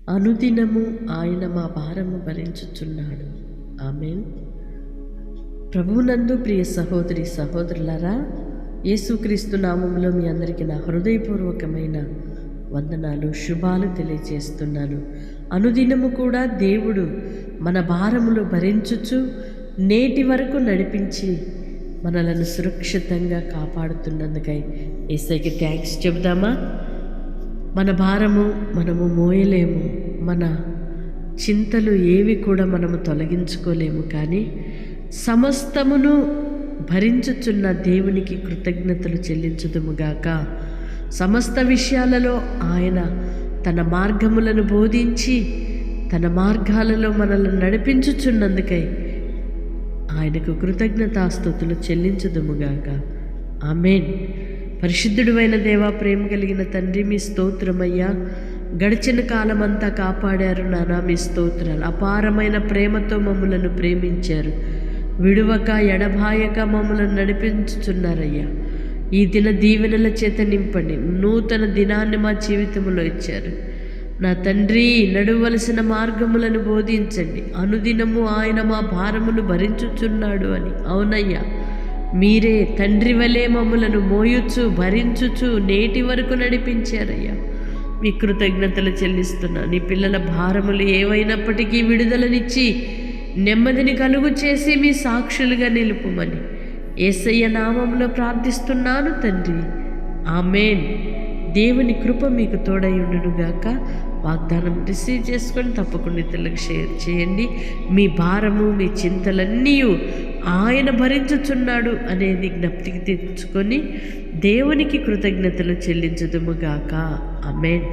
అనుదినము ఆయన మా భారము భరించుచున్నాడు. ఆమేన్. ప్రభువునందు ప్రియ సహోదరి సహోదరులారా, యేసుక్రీస్తు నామములో మీ అందరికీ నా హృదయపూర్వకమైన వందనాలు, శుభాలు తెలియజేస్తున్నాను. అనుదినము కూడా దేవుడు మన భారములు భరించుచు నేటి వరకు నడిపించి మనలను సురక్షితంగా కాపాడుతున్నందుకై యేసయ్యకి థ్యాంక్స్ చెబుదామా? మన భారము మనము మోయలేము, మన చింతలు ఏవి కూడా మనము తొలగించుకోలేము, కానీ సమస్తమును భరించుచున్న దేవునికి కృతజ్ఞతలు చెల్లించుదుముగాక. సమస్త విషయాలలో ఆయన తన మార్గములను బోధించి తన మార్గాలలో మనల్ని నడిపించుచున్నందుకై ఆయనకు కృతజ్ఞతాస్తుతులు చెల్లించుదుముగాక. ఆమేన్. పరిశుద్ధుడైన దేవా, ప్రేమ కలిగిన తండ్రి, మీ స్తోత్రమయ్యా. గడిచిన కాలమంతా కాపాడారు నానా, మీ స్తోత్రాలు. అపారమైన ప్రేమతో మమ్మలను ప్రేమించారు, విడువక ఎడబాయక మమ్మలను నడిపించుచున్నారయ్యా. ఈ దిన దీవెనల చేత నింపండి. నూతన దినాన్ని మా జీవితంలో ఇచ్చారు నా తండ్రి. నడువలసిన మార్గములను బోధించండి. అనుదినము ఆయన మా భారమును భరించుచున్నాడు అని. అవునయ్యా, మీరే తండ్రి వలె మమ్మలను మోయుచు భరించుచు నేటి వరకు నడిపించారయ్యా. మీ కృతజ్ఞతలు చెల్లిస్తున్నా. నీ పిల్లల భారములు ఏవైనప్పటికీ విడుదలనిచ్చి నెమ్మదిని కలుగు చేసి మీ సాక్షులుగా నిలుపుమని యేసయ్య నామంలో ప్రార్థిస్తున్నాను తండ్రి. ఆమేన్. దేవుని కృప మీకు తోడైయుండునుగాక. వాగ్దానం రిసీవ్ చేసుకొని తప్పకుండా ఇతరులకు షేర్ చేయండి. మీ భారము మీ చింతలన్నీ ఆయన భరించుచున్నాడు అనేది జ్ఞప్తికి తెచ్చుకొని దేవునికి కృతజ్ఞతలు చెల్లించుదుముగాక. ఆమేన్.